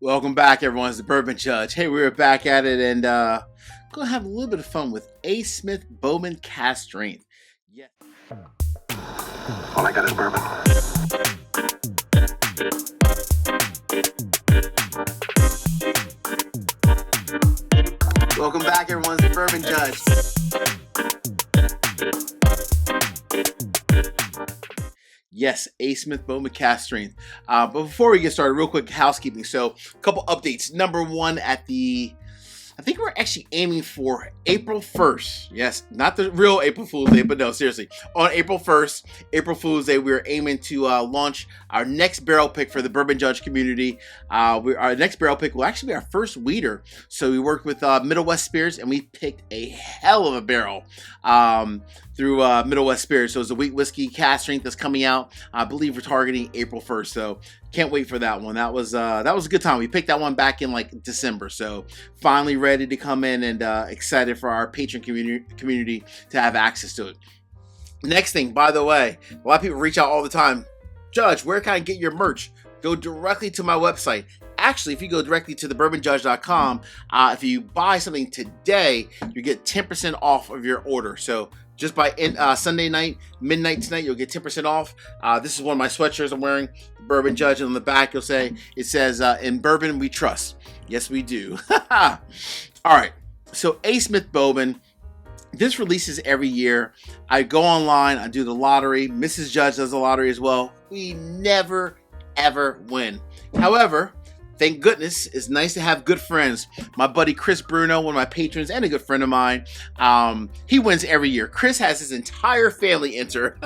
Welcome back, everyone. It's the Bourbon Judge. Hey, we're back at it and gonna have a little bit of fun with A. Smith Bowman Cask Strength. Yeah. All I got is bourbon. Welcome back, everyone. It's the Bourbon Judge. Yes, A. Smith Bowman Cask Strength. But before we get started, real quick housekeeping. So, a couple updates. Number one, I think we're actually aiming for April 1st. Yes, not the real April Fool's Day, but no, seriously. On April 1st, April Fool's Day, we're aiming to launch our next barrel pick for the Bourbon Judge community. Our next barrel pick will actually be our first weeder. So we worked with Middle West Spirits, and we picked a hell of a barrel through Middle West Spirits. So it's a wheat whiskey cask strength that's coming out. I believe we're targeting April 1st. So can't wait for that one. That was a good time. We picked that one back in like December. So finally ready to come in and excited for our Patron community to have access to it. Next thing, by the way, a lot of people reach out all the time. Judge, where can I get your merch? Go directly to my website. Actually, if you go directly to TheBourbonJudge.com, if you buy something today, you get 10% off of your order. So just by Sunday night, midnight tonight, you'll get 10% off. This is one of my sweatshirts I'm wearing, the Bourbon Judge, and on the back it says, in bourbon we trust. Yes, we do. All right, so A. Smith Bowman, this releases every year. I go online, I do the lottery. Mrs. Judge does the lottery as well. We never, ever win. However, thank goodness, it's nice to have good friends. My buddy Chris Bruno, one of my patrons and a good friend of mine, he wins every year. Chris has his entire family enter,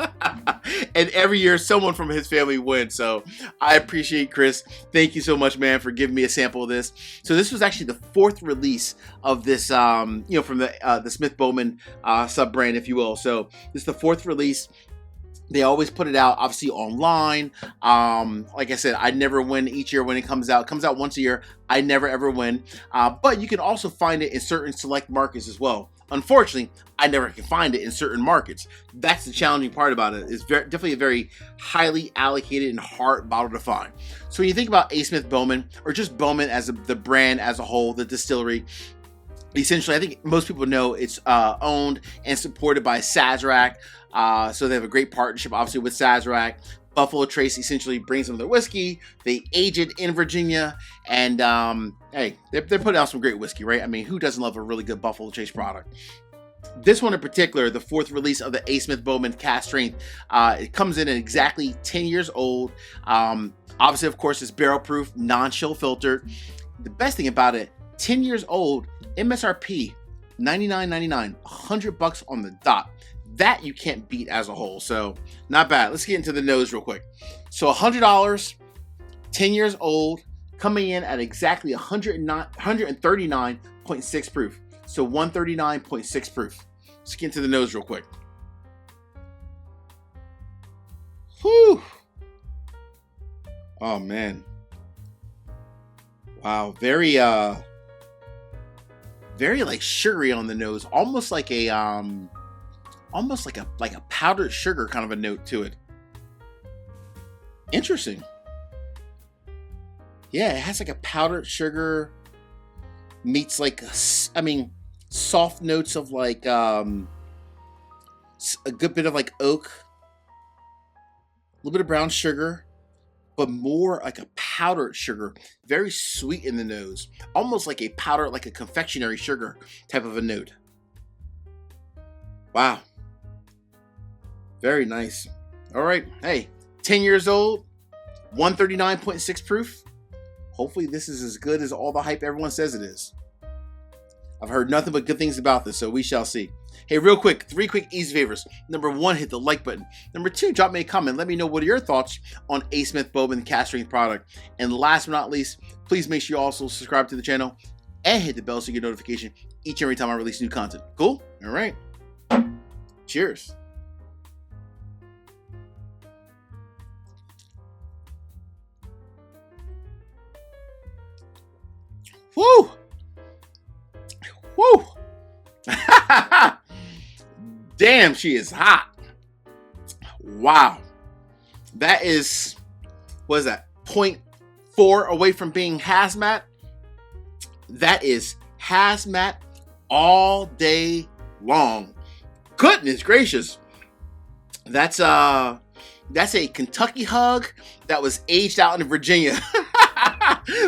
and every year someone from his family wins. So I appreciate Chris. Thank you so much, man, for giving me a sample of this. So this was actually the fourth release of this, from the Smith Bowman sub brand, if you will. So this is the fourth release. They always put it out, obviously, online. Like I said, I never win each year when it comes out. It comes out once a year. I never, ever win. But you can also find it in certain select markets as well. Unfortunately, I never can find it in certain markets. That's the challenging part about it. It's definitely a very highly allocated and hard bottle to find. So when you think about A. Smith Bowman, or just Bowman as the brand as a whole, the distillery, essentially, I think most people know it's owned and supported by Sazerac. So they have a great partnership, obviously, with Sazerac. Buffalo Trace essentially brings them their whiskey. They age it in Virginia. And, hey, they're putting out some great whiskey, right? I mean, who doesn't love a really good Buffalo Trace product? This one in particular, the fourth release of the A. Smith Bowman Cask Strength, it comes in at exactly 10 years old. Obviously, of course, it's barrel proof, non-chill filtered. The best thing about it, 10 years old, MSRP, $99.99, $100 on the dot. That you can't beat as a whole, so not bad. Let's get into the nose real quick. So $100, 10 years old, coming in at exactly 139.6 proof. So 139.6 proof. Let's get into the nose real quick. Whew. Oh man. Wow, very like sugary on the nose, almost like a powdered sugar kind of a note to it. Interesting. Yeah, it has like a powdered sugar meets like, soft notes of like a good bit of like oak, a little bit of brown sugar, but more like a powdered sugar. Very sweet in the nose, almost like a powder, like a confectionery sugar type of a note. Wow. Very nice. All right. Hey, 10 years old, 139.6 proof. Hopefully this is as good as all the hype everyone says it is. I've heard nothing but good things about this, so we shall see. Hey, real quick, 3 quick easy favors. Number 1, hit the like button. Number 2, drop me a comment. Let me know what are your thoughts on A. Smith Bowman Cask Strength product. And last but not least, please make sure you also subscribe to the channel and hit the bell so you get notification each and every time I release new content. Cool? All right. Cheers. Woo! Woo! Damn, she is hot. Wow. That is, what is that? .4 away from being hazmat. That is hazmat all day long. Goodness gracious. That's a Kentucky hug that was aged out in Virginia.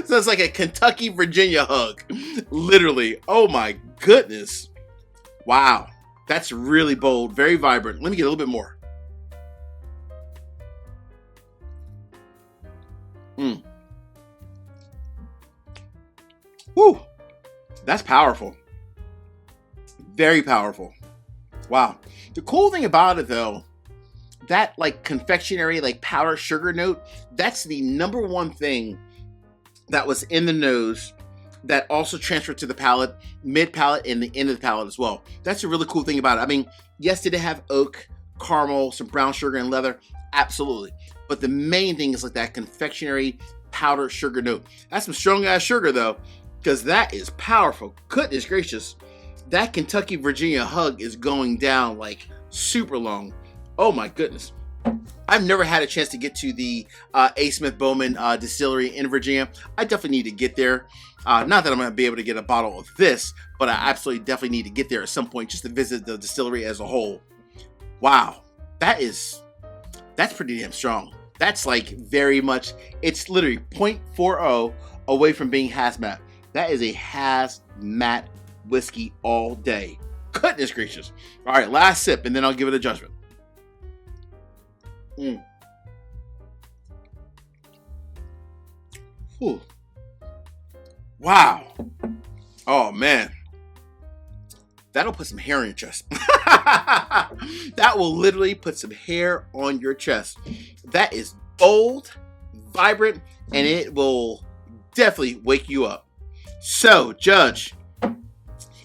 So it's like a Kentucky Virginia hug. Literally. Oh my goodness. Wow. That's really bold. Very vibrant. Let me get a little bit more. Woo. That's powerful. Very powerful. Wow. The cool thing about it though, that like confectionery, like powdered sugar note, that's the number one thing that was in the nose that also transferred to the palate, mid palate, and the end of the palate as well. That's a really cool thing about it. I mean, yes, did it have oak, caramel, some brown sugar, and leather? Absolutely. But the main thing is like that confectionery powdered sugar note. That's some strong ass sugar though, because that is powerful. Goodness gracious. That Kentucky Virginia hug is going down like super long. Oh my goodness. I've never had a chance to get to the A. Smith Bowman distillery in Virginia. I definitely need to get there. Not that I'm going to be able to get a bottle of this, but I absolutely definitely need to get there at some point just to visit the distillery as a whole. Wow. That's pretty damn strong. That's like very much, it's literally 0.40 away from being hazmat. That is a hazmat whiskey all day. Goodness gracious. All right, last sip and then I'll give it a judgment. Whew. Wow. Oh man. That'll put some hair on your chest. That will literally put some hair on your chest. That is bold, vibrant, and it will definitely wake you up. So, Judge,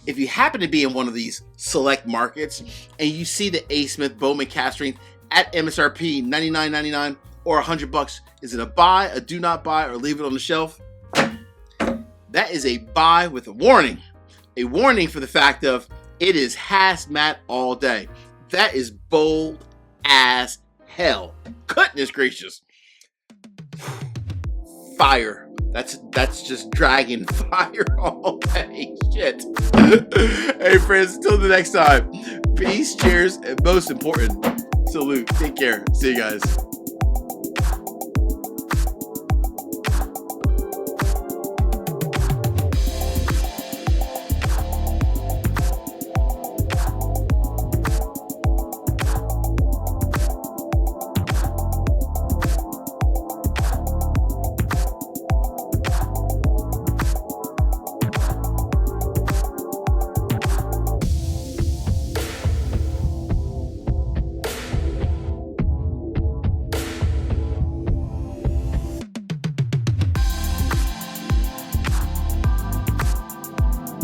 if you happen to be in one of these select markets and you see the A. Smith Bowman cask strength at MSRP $99.99 or $100, is it a buy, a do not buy, or leave it on the shelf? That is a buy with a warning. A warning for the fact of it is hazmat all day. That is bold as hell. Goodness gracious. Fire. That's just dragon fire all day. Shit. Hey friends, until the next time. Peace, cheers, and most important, salute. Take care. See you guys.